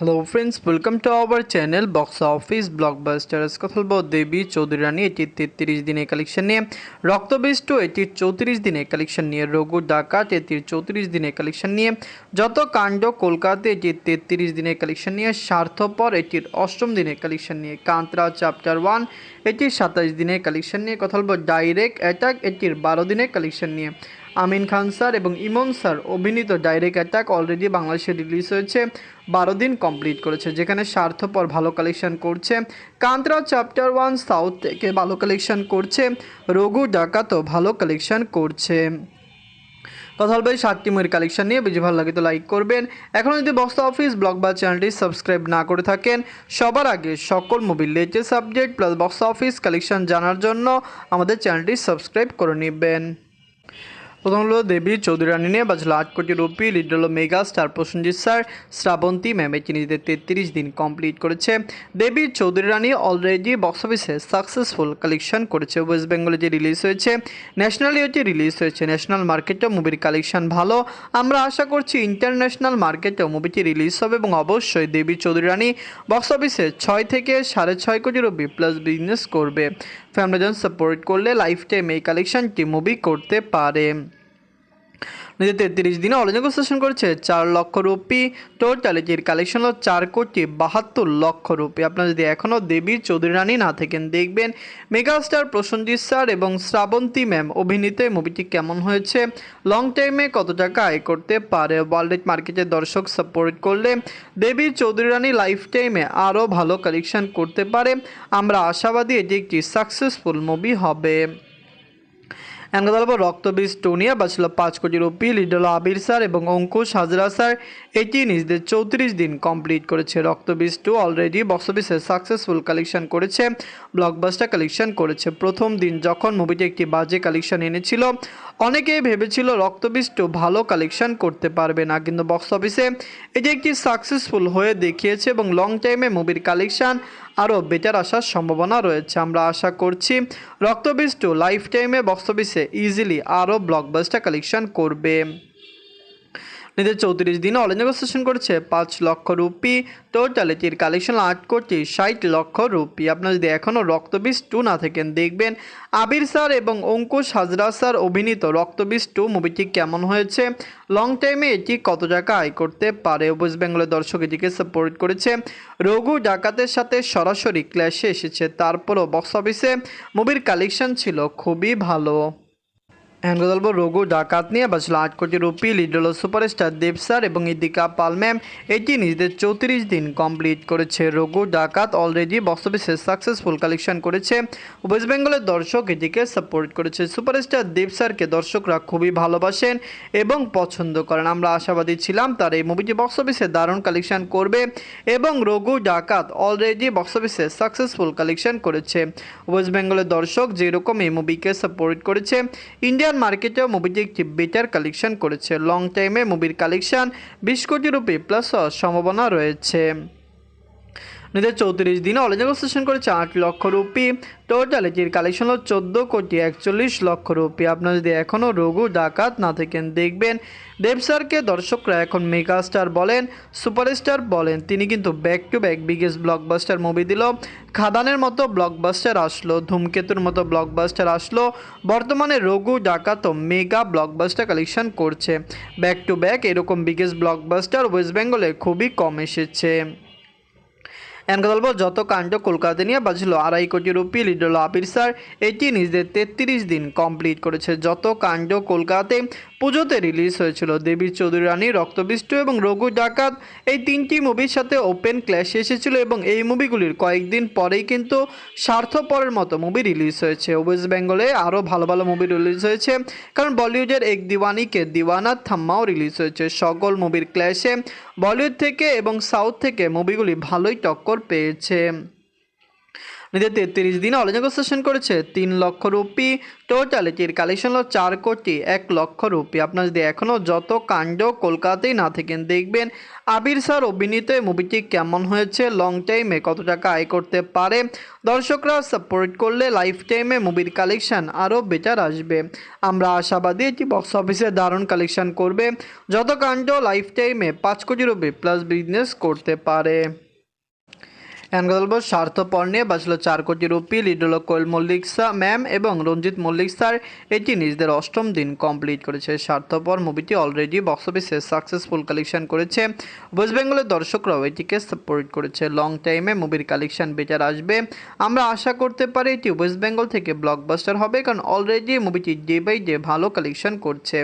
Hello friends, welcome to our channel box office blockbusters. কথা বলবো দেবী চৌধুরী রানী এটির 33 দিনের কালেকশন নিয়ে, রক্তবীজ 2 এটির 34 দিনের কালেকশন নিয়ে, রঘু ডাকাত এটির 34 দিনের কালেকশন নিয়ে, যত কাণ্ড কলকাতা এটির 33 দিনের কালেকশন নিয়ে, স্বার্থপর এটির 8ম দিনের কালেকশন নিয়ে, কান্ত্রা চ্যাপ্টার 1 এটির 27 দিনের কালেকশন নিয়ে, কথা বলবো ডাইরেক্ট অ্যাটাক এটির 12 দিনের কালেকশন নিয়ে। আমিন খান স্যার এবং ইমন স্যার অভিনীত ডাইরেক্ট অ্যাটাক অলরেডি বাংলাদেশে রিলিজ হয়েছে, 12 দিন কমপ্লিট করেছে, যেখানে স্বার্থপর ভালো কালেকশন করছে, কান্ত্রা চ্যাপ্টার 1 সাউথ থেকে ভালো কালেকশন করছে, রঘু ডাকাতও ভালো কালেকশন করছে। কথা বলবে 7টি মুভির কালেকশন নিয়ে। ভিডিও ভালো লাগে তো লাইক করবেন। এখনও যদি বক্স অফিস ব্লগ বা চ্যানেলটি সাবস্ক্রাইব না করে থাকেন, সবার আগে সকল মুভির latest update plus box office collection জানার জন্য আমাদের চ্যানেলটি সাবস্ক্রাইব করে নেবেন। প্রথম হলো দেবী চৌধুরী রানী নিয়ে বাজলো 8 কোটি রুপি। লিড হলো mega star Prosenjit sir, Srabanti ma'am এটি নিজেদের 33 দিন কমপ্লিট করেছে। Debi Chowdhurani already box অফিসে সাকসেসফুল কালেকশন করেছে। ওয়েস্ট বেঙ্গলে যে রিলিজ হয়েছে, ন্যাশনালি যে রিলিজ হয়েছে, ন্যাশনাল মার্কেটেও মুভির কালেকশন ভালো। আমরা আশা করছি ইন্টারন্যাশনাল মার্কেটেও মুভিটি রিলিজ হবে এবং অবশ্যই দেবী চৌধুরী রানী বক্স অফিসে 6 থেকে 6.5 কোটি রুপি প্লাস বিজনেস করবে। ফ্যামিলিজন সাপোর্ট করলে লাইফ টাইম এই কালেকশনটি মুভি করতে পারে। নিজে 33 দিনে অল সেশন করেছে 4 লক্ষ রুপি। টোটাল এটির কালেকশন হলো 4,72 লক্ষ রুপি। আপনারা যদি এখনও দেবী চৌধুরী রানী না থাকেন, দেখবেন মেগাস্টার প্রসেনজিৎ স্যার এবং শ্রাবন্তী ম্যাম অভিনীত মুভিটি কেমন হয়েছে, লং টাইমে কত টাকা আয় করতে পারে। ওয়ার্ল্ড মার্কেটের দর্শক সাপোর্ট করলে দেবী চৌধুরী রানী লাইফ টাইমে আরও ভালো কালেকশন করতে পারে। আমরা আশাবাদী এটি একটি সাকসেসফুল মুভি হবে। রক্তবীজ 2 নিয়ে বাঁচল 5 কোটি রুপি। লিড হলো আবির স্যার এবং অঙ্কুশ হাজরা স্যার, এটি নিজেদের 34 দিন কমপ্লিট করেছে। রক্তবীজ 2 অলরেডি বক্স অফিসে সাকসেসফুল কালেকশন করেছে, ব্লকবাস্টার কালেকশন করেছে। প্রথম দিন যখন মুভিটি একটি বাজে কালেকশন এনেছিল, অনেকেই ভেবেছিল রক্তবীজ 2 ভালো কালেকশন করতে পারবে না, কিন্তু বক্স অফিসে এটি একটি সাকসেসফুল হয়ে দেখিয়েছে এবং লং টাইমে মুভির কালেকশন আরও বেটার আসার সম্ভাবনা রয়েছে। আমরা আশা করছি রক্তবীজ 2 লাইফ টাইমে বক্স অফিসে ইজিলি আরও ব্লকবাস্টার কালেকশন করবে। নিজের 34 দিনে অল সেশন করেছে 5 লক্ষ রুপি। টোটাল এটির কালেকশন 8 কোটি 60 লক্ষ রুপি। আপনারা যদি এখনও রক্তবীজ 2 না থাকেন, দেখবেন আবির স্যার এবং অঙ্কুশ হাজরা স্যার অভিনীত রক্তবীজ 2 মুভিটি কেমন হয়েছে, লং টাইমে এটি কত টাকা আয় করতে পারে। ওয়েস্ট বেঙ্গলের দর্শক এটিকে সাপোর্ট করেছে। রঘু ডাকাতের সাথে সরাসরি ক্ল্যাশে এসেছে, তারপরও বক্স অফিসে মুভির কালেকশন ছিল খুবই ভালো। রঘু ডাকাত নিয়ে বাঁচল 8 কোটি রুপি। লিড হলো সুপারস্টার দেব স্যার এবং ইদিকা পাল ম্যাম, এটি নিজেদের 34 দিন কমপ্লিট করেছে। রঘু ডাকাত অলরেডি বক্স অফিসে সাকসেসফুল কালেকশন করেছে, ওয়েস্ট বেঙ্গলের দর্শক এটিকে সাপোর্ট করেছে। সুপারস্টার দেব স্যারকে দর্শকরা খুবই ভালোবাসেন এবং পছন্দ করেন। আমরা আশাবাদী ছিলাম তার এই মুভিটি বক্স অফিসে দারুণ কালেকশন করবে এবং রঘু ডাকাত অলরেডি বক্স অফিসে সাকসেসফুল কালেকশন করেছে। ওয়েস্ট বেঙ্গলের দর্শক যেরকম এই মুভিকে সাপোর্ট করেছে, ইন্ডিয়ান মার্কেটেও মুভিটি একটি বেটার কালেকশন করেছে। লং টাইমে মুভির কালেকশন 20 কোটি রুপি প্লাস হওয়ার সম্ভাবনা রয়েছে। নিজের 34 দিনে অল সেশন করেছে 8 লক্ষ রুপি। টোটাল এটির কালেকশন হলো 14 কোটি 41 লক্ষ রুপি। আপনারা যদি এখনও রঘু ডাকাত না থাকেন, দেখবেন দেব স্যারকে দর্শকরা এখন মেগাস্টার বলেন, সুপারস্টার বলেন। তিনি কিন্তু back to back biggest blockbuster movie দিল। খাদানের মতো ব্লকবাস্টার আসলো, ধূমকেতুর মতো ব্লকবাস্টার আসলো, বর্তমানে রঘু ডাকাতও মেগা ব্লকবাস্টার কালেকশন করছে। ব্যাক টু ব্যাক এরকম বিগেস্ট ব্লকবাস্টার ওয়েস্ট বেঙ্গলে খুবই কম এসেছে। যত কাণ্ড কলকাতা নিয়ে বাজলো 2.5 কোটি রুপি। লিড হলো আবির স্যার, এটি নিজেদের 33 দিন কমপ্লিট করেছে। যত কাণ্ড কলকাতায় পুজোতে রিলিজ হয়েছিল। দেবী চৌধুরী রানী, রক্তবীজ 2 এবং রঘু ডাকাত, এই 3টি মুভির সাথে ওপেন ক্ল্যাশ এসেছিল এবং এই মুভিগুলির কয়েকদিন পরেই কিন্তু স্বার্থপরের মতো মুভি রিলিজ হয়েছে। ওয়েস্ট বেঙ্গলে আরও ভালো ভালো মুভি রিলিজ হয়েছে, কারণ বলিউডের এক দিওয়ানিকে দিওয়ানা থাম্মাও রিলিজ হয়েছে। সকল মুভির ক্ল্যাশে বলিউড থেকে এবং সাউথ থেকে মুভিগুলি ভালোই টক্কর পেয়েছে। নিজের 33 দিনে অল নেগোসিয়েশন করেছে 3 লক্ষ রুপি। টোটাল এটির কালেকশন হলো 4,01,00,000 রুপি। আপনার যদি এখনও যত কাণ্ড কলকাতায় না থাকেন দেখবেন আবির স্যার অভিনীত এই মুভিটি কেমন হয়েছে, লং টাইমে কত টাকা আয় করতে পারে, দর্শকরা সাপোর্ট করলে লাইফ টাইমে মুভির কালেকশন আরও বেটার আসবে। আমরা আশাবাদী এটি বক্স অফিসে দারুণ কালেকশন করবে। যত কাণ্ড লাইফ টাইমে 5 কোটি রুপি প্লাস বিজনেস করতে পারে। বলবো স্বার্থপর নিয়ে বাঁচল 4 কোটি রুপি। লিড হল কোয়েল মল্লিক ম্যাম এবং রঞ্জিত মল্লিক স্যার। এটি নিজেদের 8ম দিন কমপ্লিট করেছে। স্বার্থপর মুভিটি অলরেডি বক্স অফিসে সাকসেসফুল কালেকশন করেছে। ওয়েস্ট বেঙ্গলের দর্শকরাও এটিকে সাপোর্ট করেছে। লং টাইমে মুভির কালেকশন বেটার আসবে। আমরা আশা করতে পারি এটি ওয়েস্ট বেঙ্গল থেকে ব্লকবাস্টার হবে, কারণ অলরেডি মুভিটি ডে বাই ডে ভালো কালেকশন করছে।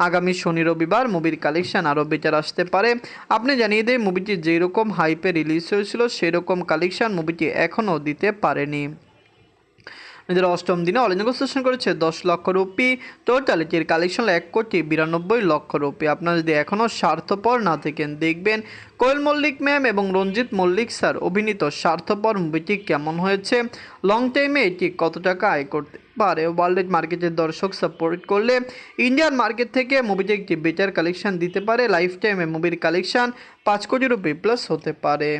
আগামী শনি রবিবার মুভির কালেকশন আরও বেটার আসতে পারে। আপনি জানিয়ে দেয় মুভিটি যেরকম হাইপে রিলিজ হয়েছিল সেরকম কালেকশন মুভিটি এখনও দিতে পারেনি। নিজের 8ম দিনে অল নেগোসিয়েশন করেছে 10 লক্ষ রুপি। টোটাল এটির কালেকশন 1,92,00,000 রুপি। আপনারা যদি এখনও স্বার্থপর না থাকেন দেখবেন কোয়েল মল্লিক ম্যাম এবং রঞ্জিত মল্লিক স্যার অভিনীত স্বার্থপর মুভিটি কেমন হয়েছে, লং টাইমে এটি কত টাকা আয় করতে পারে। ওয়ার্ল্ড মার্কেটের দর্শক সাপোর্ট করলে ইন্ডিয়ান মার্কেট থেকে মুভিটি একটি বেটার কালেকশন দিতে পারে। লাইফ টাইমে মুভির কালেকশন 5 কোটি রুপি প্লাস হতে পারে।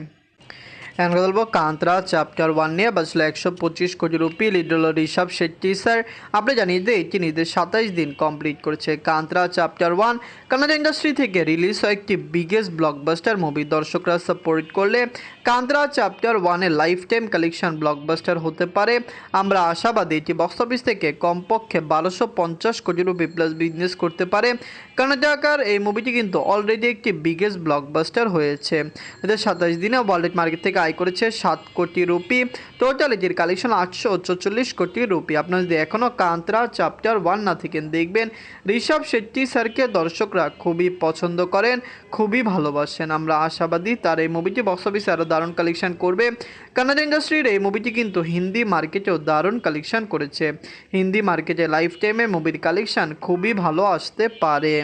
এখন বলবো কান্তারা চ্যাপ্টার 1 নিয়ে বাঁচলো 125 কোটি রুপি। লিড হল ঋষভ শেট্টি স্যার। আপনি জানিয়ে দিয়ে এটি নিজের 27 দিন কমপ্লিট করেছে। কান্তারা চ্যাপ্টার 1 কান্নাডা ইন্ডাস্ট্রি থেকে রিলিজ হয় একটি বিগেস্ট ব্লকবাস্টার মুভি। দর্শকরা সাপোর্ট করলে কান্তারা চ্যাপ্টার 1-এর লাইফ টাইম কালেকশন ব্লকবাস্টার হতে পারে। আমরা আশাবাদী এটি বক্স অফিস থেকে কমপক্ষে 1250 কোটি রুপি প্লাস বিজনেস করতে পারে। কানাডাকার এই মুভিটি কিন্তু অলরেডি একটি বিগেস্ট ব্লকবাস্টার হয়েছে। এদের 27 দিনে ওয়ার্ল্ড মার্কেট থেকে আয় করেছে 7 কোটি রুপি। টোটাল এটির কালেকশন 844 কোটি রুপি। আপনারা যদি এখনও কান্তারা চ্যাপ্টার 1 না থাকেন দেখবেন ঋষভ শেট্টি স্যারকে দর্শকরা খুবই পছন্দ করেন, খুবই ভালোবাসেন। আমরা আশাবাদী তার এই মুভিটি বক্স অফিসে আরও দারুণ কালেকশন করবে। কানাডা ইন্ডাস্ট্রির এই মুভিটি কিন্তু হিন্দি মার্কেটেও দারুণ কালেকশন করেছে। হিন্দি মার্কেটে লাইফ টাইমে মুভির কালেকশন খুবই ভালো আসতে পারে।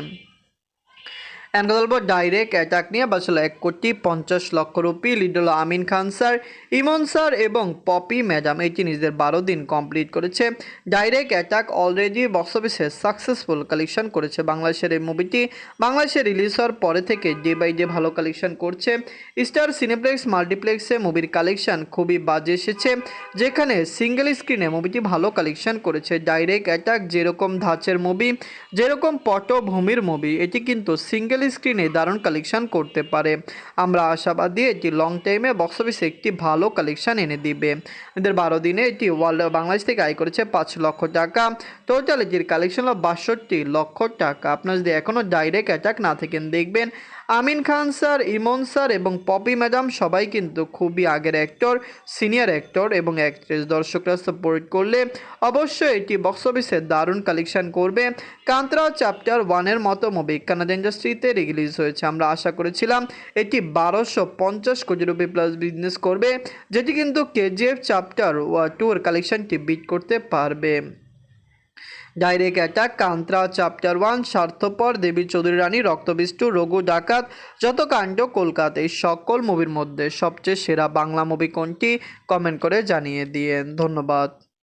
এন্ড বলবো ডাইরেক্ট অ্যাটাক নিয়ে বাঁচল 1,50,00,000 রুপি। লিড হল আমিন খান স্যার, ইমন স্যার এবং পপি ম্যাডাম। এটি নিজেদের 12 দিন কমপ্লিট করেছে। ডাইরেক্ট অ্যাটাক অলরেডি বক্স অফিসে সাকসেসফুল কালেকশন করেছে। বাংলাদেশের এই মুভিটি বাংলাদেশে রিলিজ হওয়ার পরে থেকে ডে বাই ডে ভালো কালেকশন করছে। স্টার সিনেপ্লেক্স মাল্টিপ্লেক্সে মুভির কালেকশন খুবই বাজে এসেছে, যেখানে সিঙ্গেল স্ক্রিনে মুভিটি ভালো কালেকশন করেছে। ডাইরেক্ট অ্যাটাক যেরকম ধাঁচের মুভি, যেরকম পটভূমির মুভি, এটি কিন্তু সিঙ্গেল স্ক্রিনে দারুণ কালেকশন করতে পারে। আমরা আশাবাদী এটি লং টাইমে বক্স অফিসে একটি ভালো কালেকশন এনে দিবে। এদের 12 দিনে এটি বাংলাদেশ থেকে আয় করেছে 5 লক্ষ টাকা। টোটাল এটির কালেকশন হলো 62 লক্ষ টাকা। আপনার যদি এখনও ডাইরেক্ট অ্যাটাক না থাকেন দেখবেন আমিন খান স্যার, ইমন স্যার এবং পপি ম্যাডাম সবাই কিন্তু খুবই আগের অ্যাক্টর, সিনিয়র অ্যাক্টর এবং অ্যাক্ট্রেস। দর্শকরা সাপোর্ট করলে অবশ্যই এটি বক্স অফিসে দারুণ কালেকশন করবে। কান্তারা চ্যাপ্টার 1-এর মতো মুভি কানাডা ইন্ডাস্ট্রিতে রিলিজ হয়েছে। আমরা আশা করেছিলাম এটি 1250 কোটি রুপি প্লাস বিজনেস করবে, যেটি কিন্তু কেজিএফ চ্যাপ্টার 2-এর কালেকশনটি বিট করতে পারবে। ডাইরেক্ট অ্যাটাক, কান্তারা চ্যাপ্টার 1, স্বার্থপর, দেবী চৌধুরী রানী, রক্তবীজ 2, রঘু ডাকাত, যত কাণ্ড কলকাতা, এই সকল মুভির মধ্যে সবচেয়ে সেরা বাংলা মুভি কোনটি কমেন্ট করে জানিয়ে দিয়েন। ধন্যবাদ।